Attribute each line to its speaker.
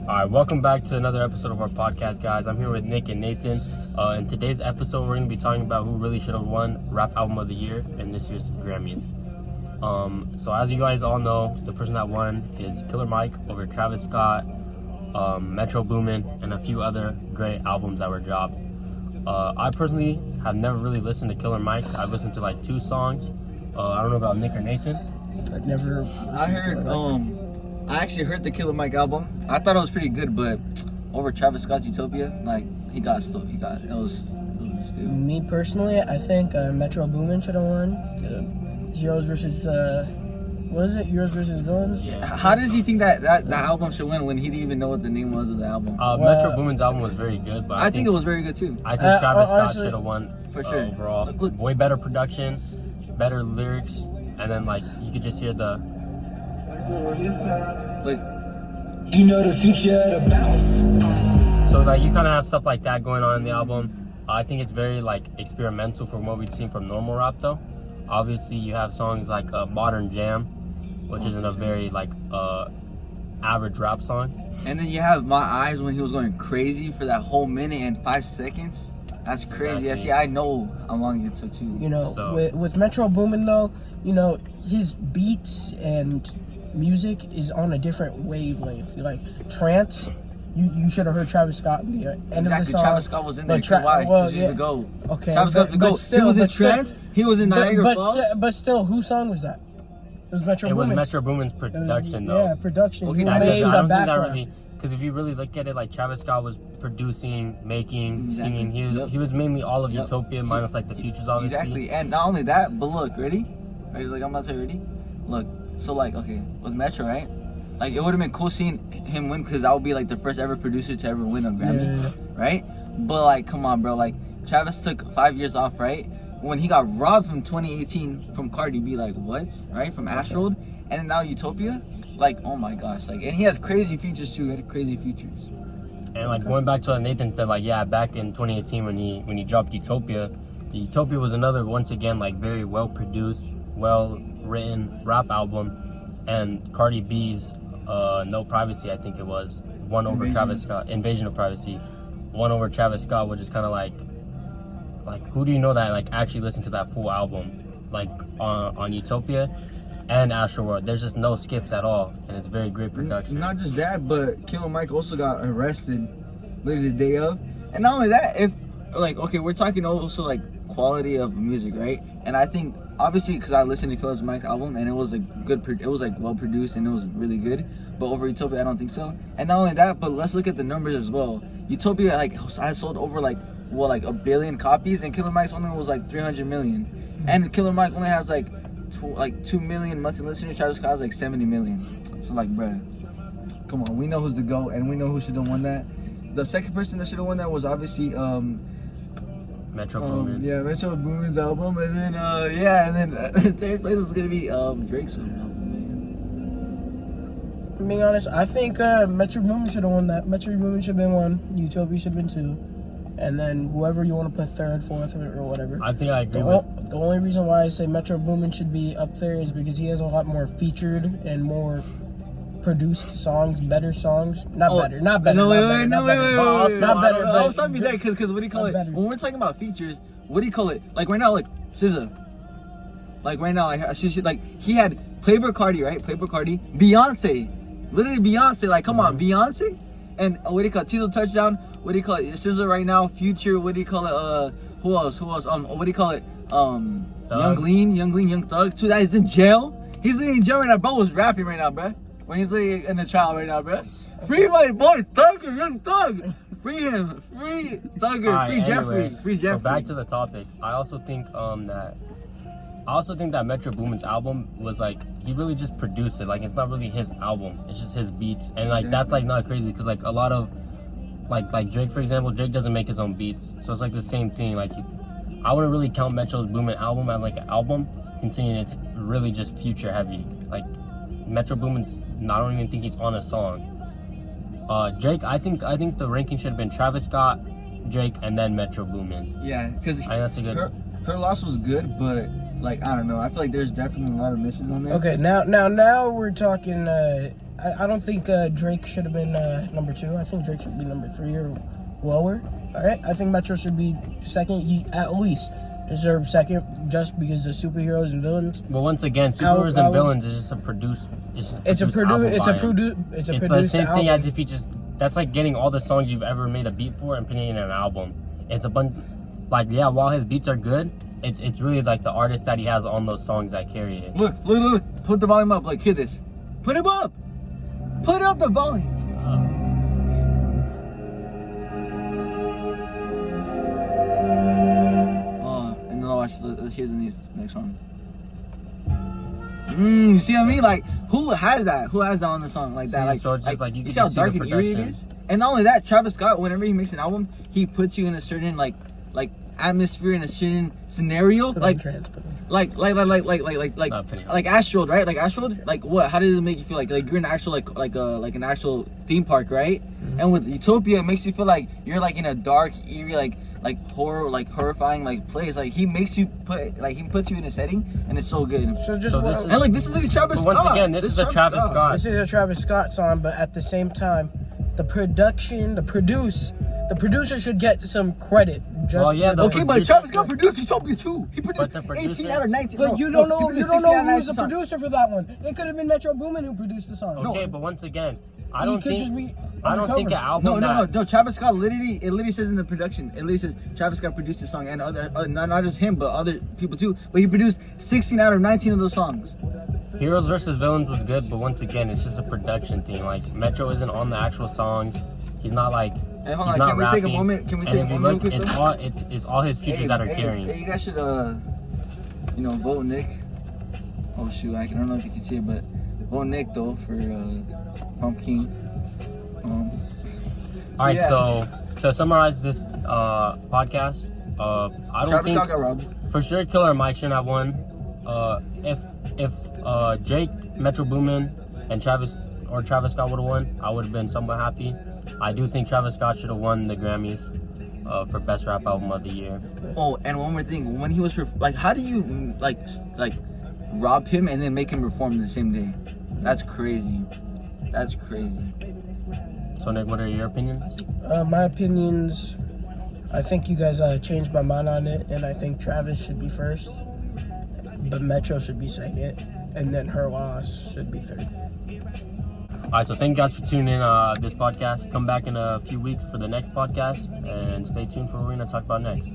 Speaker 1: All right, welcome back to another episode of our podcast, guys. I'm here with Nick and Nathan. In today's episode, we're going to be talking about who really should have won Rap Album of the Year in this year's Grammys. So as you guys all know, the person that won is Killer Mike over Travis Scott, Metro Boomin, and a few other great albums that were dropped. I personally have never really listened to Killer Mike. I've listened to like 2 songs. I don't know about Nick or Nathan.
Speaker 2: I actually heard the Killer Mike album. I thought it was pretty good, but over Travis Scott's Utopia, like it was still.
Speaker 3: Me personally, I think Metro Boomin should have won. Heroes versus what is it? Heroes versus Villains.
Speaker 2: Yeah. How does he think that album should win when he didn't even know what the name was of the album?
Speaker 1: Metro Boomin's album was very good, but
Speaker 2: I think it was very good too.
Speaker 1: I think Travis Scott should have won
Speaker 2: for sure.
Speaker 1: Overall. Look. Way better production, better lyrics, and then like you could just hear the.
Speaker 2: Like,
Speaker 4: you know the future of the bounce.
Speaker 1: So like you kind of have stuff like that going on in the album. I think it's very like experimental from what we've seen from normal rap though. Obviously you have songs like Modern Jam, which isn't a very like average rap song.
Speaker 2: And then you have My Eyes when he was going crazy for that whole minute and 5 seconds. That's crazy.
Speaker 1: Exactly.
Speaker 2: See, I know how long it took too.
Speaker 3: You know,
Speaker 1: So.
Speaker 3: with Metro Boomin though, you know, his beats and music is on a different wavelength. Like trance, you should have heard Travis Scott in the end of the song.
Speaker 2: Travis Scott was in there. Why?
Speaker 3: Well,
Speaker 2: He's
Speaker 3: yeah.
Speaker 2: the GOAT.
Speaker 3: Okay,
Speaker 2: Travis Scott's the GOAT. He was in trance. He was in Niagara Falls.
Speaker 3: But still, whose song was that? It was Metro
Speaker 1: It was
Speaker 3: Boomin's.
Speaker 1: Metro Boomin's production though.
Speaker 3: Yeah, production.
Speaker 2: Okay,
Speaker 3: He
Speaker 1: I
Speaker 3: made
Speaker 1: don't
Speaker 3: the
Speaker 1: think that
Speaker 3: background.
Speaker 1: really, because if you really look at it, like Travis Scott was producing, making,
Speaker 2: Exactly.
Speaker 1: singing. He was mainly all of
Speaker 2: Yep.
Speaker 1: Utopia minus like the features, obviously.
Speaker 2: Exactly, and not only that, but look, ready? Like I'm about to say, ready? Look, so like, okay, with Metro, right? Like it would have been cool seeing him win because that would be like the first ever producer to ever win a Grammy, right? But like, come on, bro, like Travis took 5 years off, right? When he got robbed from 2018 from Cardi B, like what, right? From Astro, and then now Utopia, like oh my gosh, like, and he had crazy features too. He had crazy features.
Speaker 1: And like going back to what Nathan said, like yeah, back in 2018 when he dropped Utopia, Utopia was another once again like very well produced, well written rap album, and Cardi B's No Privacy, I think it was, won over Travis Scott. Invasion of Privacy won over Travis Scott, which is kind of like who do you know that like actually listened to that full album like on Utopia and Astro World? There's just no skips at all, and it's very great production.
Speaker 2: Not just that, but Killer Mike also got arrested literally the day of. And not only that, if like okay, we're talking also like quality of music, right? And I think obviously because I listened to Killer Mike's album and it was like good, it was like well produced and it was really good. But over Utopia, I don't think so. And not only that, but let's look at the numbers as well. Utopia like has sold over like 1 billion copies, and Killer Mike's only was like 300 million. And Killer Mike only has like 2 million monthly listeners. Travis Scott has like 70 million. So like, bruh, come on, we know who's the GOAT, and we know who should have won that. The second person that should have won that was obviously
Speaker 1: Metro Boomin.
Speaker 2: yeah, Metro Boomin's album, and then third place is gonna be Drake's album.
Speaker 3: Being honest, I think Metro Boomin should have won that. Metro Boomin should have been 1. Utopia should have been 2. And then whoever you want to put 3rd, 4th, or whatever.
Speaker 1: I think I agree
Speaker 3: The only reason why I say Metro Boomin should be up there is because he has a lot more featured and more produced songs, better songs. Not better.
Speaker 2: No, wait.
Speaker 3: Not better.
Speaker 2: I'll stop you there, because what do you call it?
Speaker 3: Better.
Speaker 2: When we're talking about features, what do you call it? Like right now, like SZA. Like right now, like he had Playboy Cardi, right? Playboy Cardi, Beyonce, literally Beyonce. Like come on, Beyonce, and what do you call it? Tito Touchdown. What do you call it? SZA right now, Future. What do you call it? Who else? What do you call it? Young Lean, Young Thug. Too, that is in jail. He's literally in jail right now. Bro was rapping right now, bro. When he's literally in the trial right now, bro. Free my boy Thugger, Young Thug. Free him. Free Thugger.
Speaker 1: Right,
Speaker 2: Free Jeffrey.
Speaker 1: anyway,
Speaker 2: Free Jeffrey.
Speaker 1: So back to the topic. I also think that Metro Boomin's album was like he really just produced it. Like it's not really his album. It's just his beats, and like that's like not crazy because like a lot of like Drake, for example, Drake doesn't make his own beats, so it's like the same thing. Like I wouldn't really count Metro's Boomin album as like an album, considering it's really just Future heavy. Like Metro Boomin's, I don't even think he's on a song. Drake, I think the ranking should have been Travis Scott, Drake, and then Metro Boomin.
Speaker 2: Yeah, because
Speaker 1: That's a good.
Speaker 2: Her loss was good, but like I don't know. I feel like there's definitely a lot of misses on there.
Speaker 3: Okay, now we're talking I don't think Drake should have been number 2. I think Drake should be number 3 or lower. All right, I think Metro should be second. He at least deserves second just because of superheroes and villains.
Speaker 1: Well, once again, superheroes and villains is just a produced. It's a
Speaker 3: produced
Speaker 1: the same thing
Speaker 3: album.
Speaker 1: as if you just. That's like getting all the songs you've ever made a beat for and putting it in an album. It's a bunch. Like, yeah, while his beats are good, it's really like the artist that he has on those songs that carry it.
Speaker 2: Look. Put the volume up. Like, hear this. Put it up. Put up the volume. And then let's hear the next song. You see what I mean? Like, who has that? Who has that on the song like that?
Speaker 1: See, so it's just like you can
Speaker 2: see how
Speaker 1: just see
Speaker 2: dark
Speaker 1: the
Speaker 2: and eerie it
Speaker 1: production.
Speaker 2: is. And not only that, Travis Scott, whenever he makes an album, he puts you in a certain like atmosphere in a certain scenario, like Astral, right? Like Astral, like what? How does it make you feel? Like you're in an actual like an actual theme park, right?
Speaker 3: Mm-hmm.
Speaker 2: And with Utopia, it makes you feel like you're like in a dark, eerie, like horror, like horrifying like place. Like he puts you in a setting, and it's so good.
Speaker 3: So just
Speaker 1: So
Speaker 3: what-
Speaker 1: this is-
Speaker 2: And like this is like a Travis
Speaker 1: But
Speaker 2: Scott.
Speaker 1: once again, this is a Travis Scott.
Speaker 3: This is a Travis Scott song, but at the same time, the producer should get some credit. Just
Speaker 1: Oh, yeah,
Speaker 3: for
Speaker 1: the-
Speaker 2: Okay, but Travis Scott produced Utopia too. He produced
Speaker 1: But the producer-
Speaker 2: 18 out of 19.
Speaker 3: But
Speaker 2: no,
Speaker 3: you don't
Speaker 2: no,
Speaker 3: know
Speaker 2: he
Speaker 3: who
Speaker 2: produced 16 out of
Speaker 3: was the
Speaker 2: 19 songs.
Speaker 3: producer for that one. It could have been Metro Boomin who produced the song.
Speaker 1: Okay, but once again, I
Speaker 3: He
Speaker 1: don't
Speaker 3: could
Speaker 1: think
Speaker 3: just be
Speaker 1: I don't think an
Speaker 3: undercover.
Speaker 1: album.
Speaker 2: No. Travis Scott it literally says in the production. It literally says Travis Scott produced the song, and other not just him, but other people too. But he produced 16 out of 19 of those songs.
Speaker 1: Heroes versus Villains was good, but once again, it's just a production thing. Like Metro isn't on the actual songs. He's not like.
Speaker 2: Hey, hold
Speaker 1: he's
Speaker 2: on.
Speaker 1: not
Speaker 2: Can we
Speaker 1: rapping.
Speaker 2: take a moment? Can we
Speaker 1: And
Speaker 2: take a
Speaker 1: if you
Speaker 2: moment
Speaker 1: look,
Speaker 2: real quick?
Speaker 1: it's all his features that are carrying.
Speaker 2: Hey, you guys should vote Nick. Oh shoot, I don't know if you can see it, but vote Nick though for Pumpkin.
Speaker 1: All right,
Speaker 2: yeah.
Speaker 1: so to summarize this podcast, I don't
Speaker 2: Travis
Speaker 1: think
Speaker 2: Scott got robbed.
Speaker 1: for sure Killer Mike shouldn't have won. If Drake, Metro Boomin, and Travis Scott would have won, I would have been somewhat happy. I do think Travis Scott should have won the Grammys for Best Rap Album of the Year.
Speaker 2: Oh, and one more thing. When he was how do you like rob him and then make him perform the same day? That's crazy. That's crazy.
Speaker 1: So Nick, what are your opinions?
Speaker 3: My opinions, I think you guys changed my mind on it, and I think Travis should be first, but Metro should be second, and then Her Loss should be third.
Speaker 1: All right, so thank you guys for tuning in this podcast. Come back in a few weeks for the next podcast, and stay tuned for what we're going to talk about next.